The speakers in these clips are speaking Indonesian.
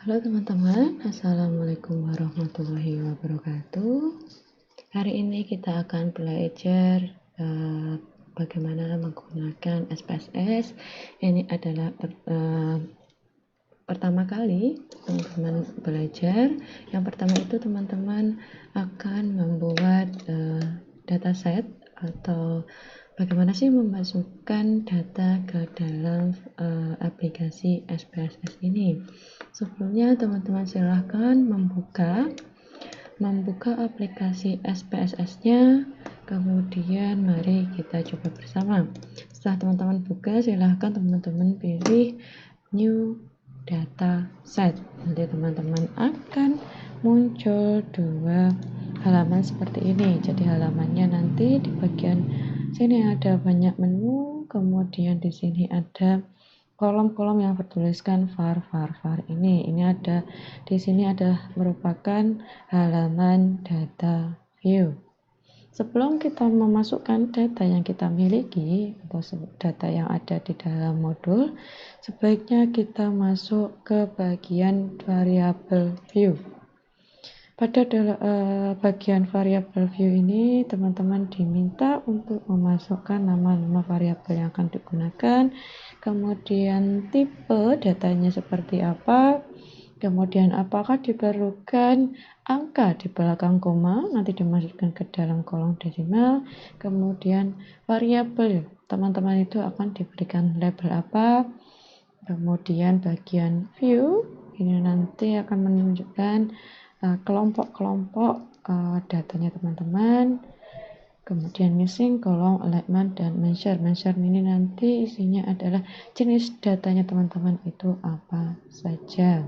Halo teman-teman, Assalamualaikum warahmatullahi wabarakatuh. Hari ini kita akan belajar bagaimana menggunakan SPSS. Ini adalah pertama kali teman-teman belajar. Yang pertama itu teman-teman akan membuat dataset atau bagaimana sih memasukkan data ke dalam aplikasi SPSS ini. Sebelumnya teman-teman silahkan membuka aplikasi SPSS-nya, kemudian mari kita coba bersama. Setelah teman-teman buka, silahkan teman-teman pilih New Data Set. Nanti teman-teman akan muncul dua halaman seperti ini. Jadi halamannya nanti di bagian sini ada banyak menu, kemudian di sini ada kolom-kolom yang bertuliskan var ini ada di sini ada merupakan halaman data view. Sebelum kita memasukkan data yang kita miliki atau data yang ada di dalam modul, sebaiknya kita masuk ke bagian variable view. Pada bagian variable view ini, teman-teman diminta untuk memasukkan nama-nama variabel yang akan digunakan, kemudian tipe datanya seperti apa, kemudian apakah diperlukan angka di belakang koma, nanti dimasukkan ke dalam kolom desimal, kemudian variabel teman-teman itu akan diberikan label apa, kemudian bagian view ini nanti akan menunjukkan kelompok-kelompok datanya teman-teman, kemudian missing, kolom, alignment, dan measure ini nanti isinya adalah jenis datanya teman-teman itu apa saja.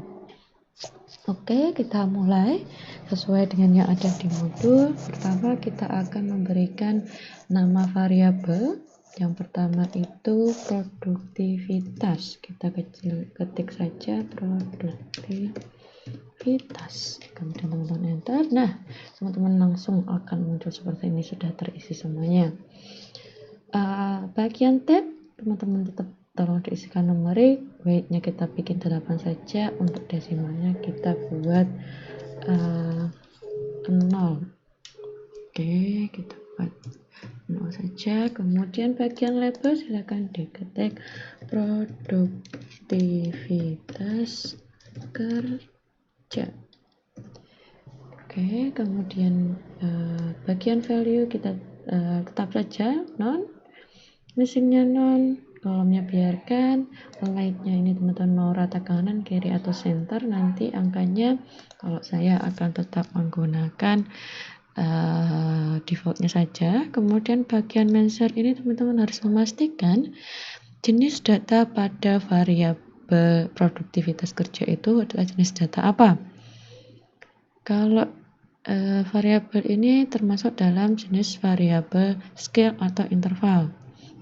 Oke, kita mulai sesuai dengan yang ada di modul. Pertama kita akan memberikan nama variabel. Yang pertama itu produktivitas. Kita ketik saja produktivitas, kemudian teman-teman enter. Nah, teman-teman langsung akan muncul seperti ini, sudah terisi semuanya. Bagian tab teman-teman tetap tolong diisikan numerik, weight-nya kita bikin 8 saja, untuk desimalnya kita buat 0. Oke, kita buat 0 saja. Kemudian bagian label silakan diketik produktivitas kerja. Oke, kemudian bagian value kita tetap saja non, missingnya non, kolomnya biarkan, align-nya ini teman-teman mau rata kanan, kiri, atau center. Nanti angkanya kalau saya akan tetap menggunakan defaultnya saja. Kemudian bagian measure ini teman-teman harus memastikan jenis data pada variabel produktivitas kerja itu adalah jenis data apa. Kalau variabel ini termasuk dalam jenis variabel scale atau interval.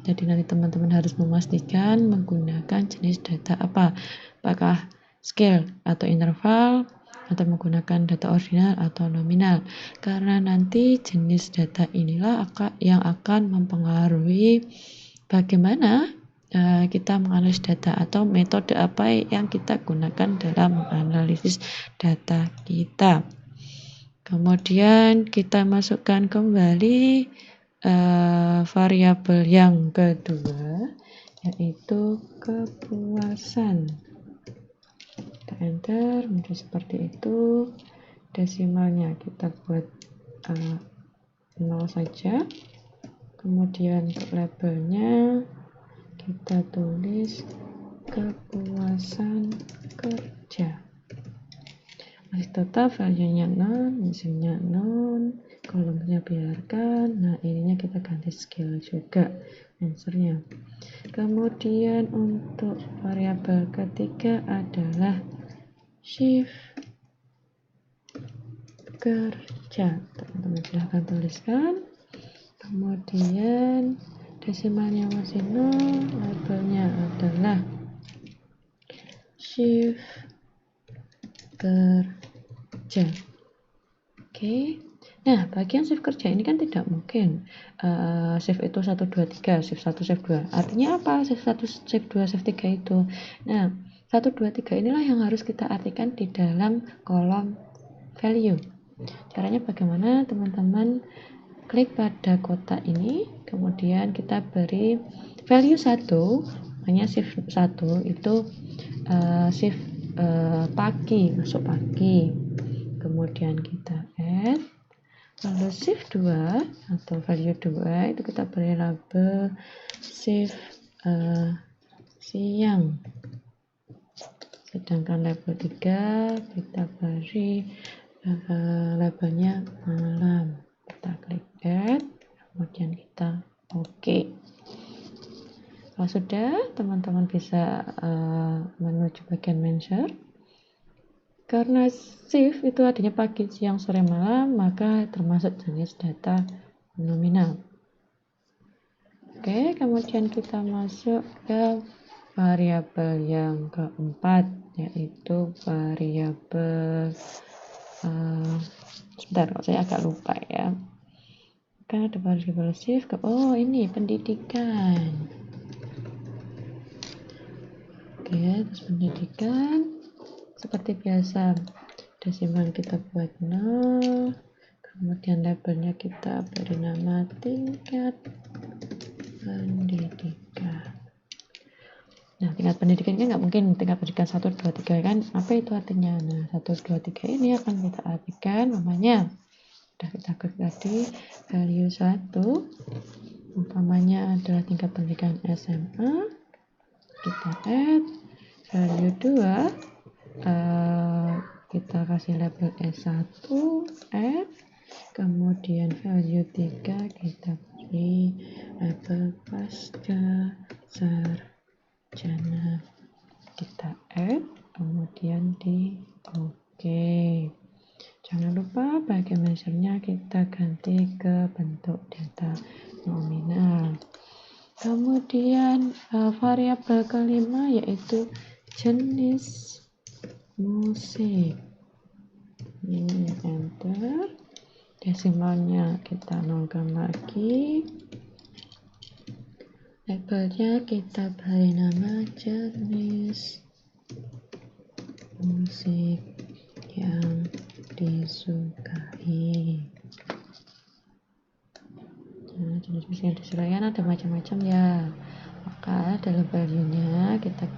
Jadi nanti teman-teman harus memastikan menggunakan jenis data apa, apakah scale atau interval, atau menggunakan data ordinal atau nominal, karena nanti jenis data inilah yang akan mempengaruhi bagaimana kita menganalisis data atau metode apa yang kita gunakan dalam menganalisis data kita. Kemudian kita masukkan kembali variabel yang kedua, yaitu kepuasan. Kita enter, muncul seperti itu. Desimalnya kita buat 0 saja. Kemudian untuk labelnya kita tulis kepuasan kerja. Masih tetap value-nya non, missing-nya non, kolomnya biarkan. Nah, ininya kita ganti scale juga answer-nya. Kemudian untuk variabel ketiga adalah shift kerja. Teman-teman silahkan tuliskan. Kemudian desimalnya masih nol, labelnya adalah shift kerja. Oke. Nah, bagian shift kerja ini kan tidak mungkin shift itu 1, 2, 3, shift 1, shift 2. Artinya apa shift 1, shift 2, shift 3 itu? Nah, 1, 2, 3 inilah yang harus kita artikan di dalam kolom value. Caranya bagaimana? Teman-teman klik pada kotak ini, kemudian kita beri value 1, hanya shift 1 itu shift pagi, masuk pagi. Kemudian kita add, lalu shift 2 atau value 2 itu kita beri label shift siang. Sedangkan label 3 kita beri labelnya malam. Kita klik add, kemudian kita OK. Kalau sudah, teman-teman bisa menuju bagian mention. Karena shift itu adanya pagi, siang, sore, malam, maka termasuk jenis data nominal. Oke, kemudian kita masuk ke variabel yang keempat, yaitu variabel sebentar, saya agak lupa ya. Kan ada variabel shift, oh ini pendidikan. Oke, terus pendidikan seperti biasa, desimal kita buat 0, kemudian labelnya kita beri nama tingkat pendidikan. Nah, tingkat pendidikan kan nggak mungkin tingkat pendidikan 1, 2, 3 kan, apa itu artinya? Nah, 1, 2, 3 ini akan kita artikan namanya. Sudah kita klik tadi, value 1 umpamanya adalah tingkat pendidikan SMA, kita add, value 2 kita kasih label S1, add, kemudian value 3 kita beri label pasca sarjana, kita add, kemudian di OK. Jangan lupa bagian measurenya kita ganti ke bentuk data nominal. Kemudian variabel kelima yaitu jenis musik. Ini enter, desimalnya kita nolkan lagi, labelnya kita beri nama jenis musik yang disukai. Nah, jenis musik yang disukai kan ada macam-macam ya, maka dalam value-nya kita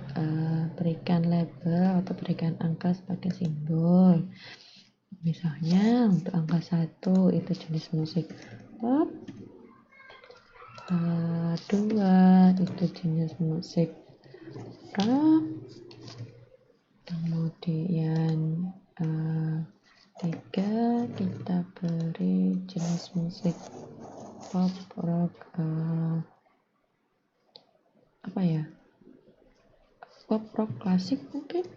berikan label atau berikan angka sebagai simbol. Misalnya untuk angka 1 itu jenis musik pop, 2 itu jenis musik rock, kemudian 3 kita beri jenis musik pop rock apa ya, pop rock klasik mungkin.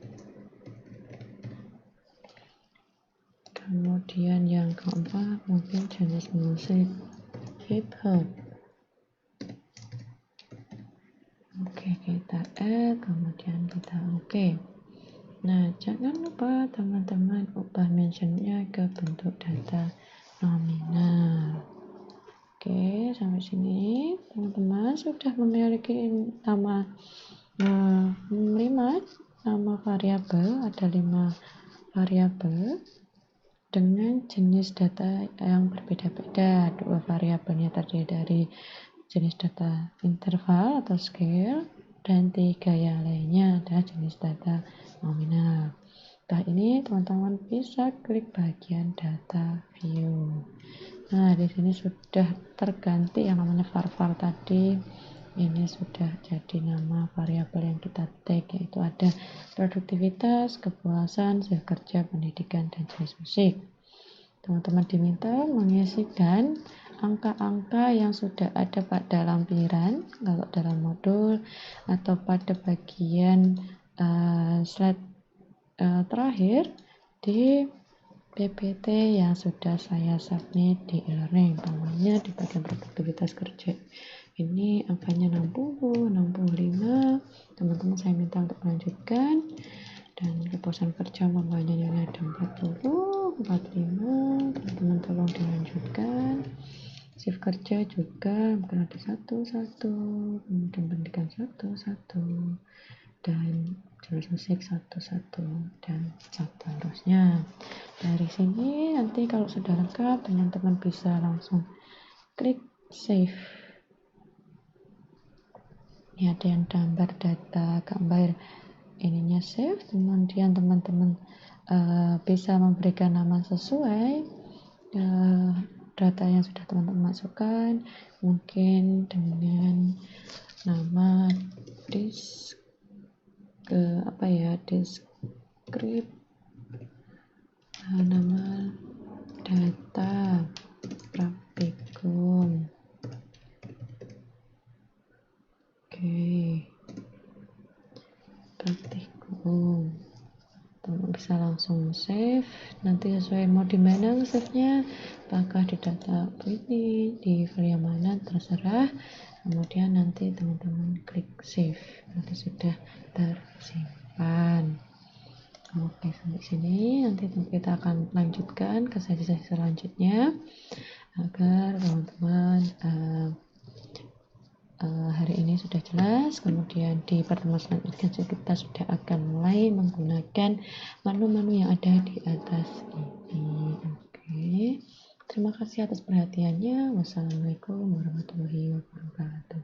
Kemudian yang keempat mungkin jenis musik hip hop. Oke, kita add, kemudian kita OK. Nah, jangan lupa teman-teman ubah mentionnya ke bentuk data nominal. Oke, sampai sini teman-teman sudah memiliki nama 5 nama variabel, ada 5 variabel dengan jenis data yang berbeda-beda. 2 variabelnya terdiri dari jenis data interval atau scale, dan 3 yang lainnya adalah jenis data nominal. Setelah ini teman-teman bisa klik bagian data view. Nah, di sini sudah terganti yang namanya var tadi. Ini sudah jadi nama variabel yang kita tag, yaitu ada produktivitas, kepuasan, skill kerja, pendidikan, dan jenis musik. Teman-teman diminta mengisikan angka-angka yang sudah ada pada lampiran kalau dalam modul atau pada bagian slide terakhir di PPT yang sudah saya submit di e-learning. Namanya di bagian produktivitas kerja ini angkanya 60, 65, teman-teman saya minta untuk melanjutkan, dan kepuasan kerja umpamanya nilai ada 40, 45, teman-teman tolong dilanjutkan. Shift kerja juga mungkin ada 1, kemudian pendidikan 1, dan jenis musik satu-satu dan seterusnya. Dari sini nanti kalau sudah lengkap, teman-teman bisa langsung klik save. Ini ada yang gambar data gambar ininya save, kemudian teman-teman bisa memberikan nama sesuai data yang sudah teman-teman masukkan, mungkin dengan nama deskrip nama data praktikum. Praktikum. Teman bisa langsung save, nanti sesuai mau di mana save-nya, apakah di data ini, di file yang mana terserah. Kemudian nanti teman-teman klik save, nanti sudah tersimpan. Oke, sampai sini nanti kita akan lanjutkan ke sesi-sesi selanjutnya agar teman-teman hari ini sudah jelas. Kemudian di pertemuan selanjutnya kita sudah akan mulai menggunakan menu-menu yang ada di atas ini. Oke, terima kasih atas perhatiannya. Wassalamualaikum warahmatullahi wabarakatuh.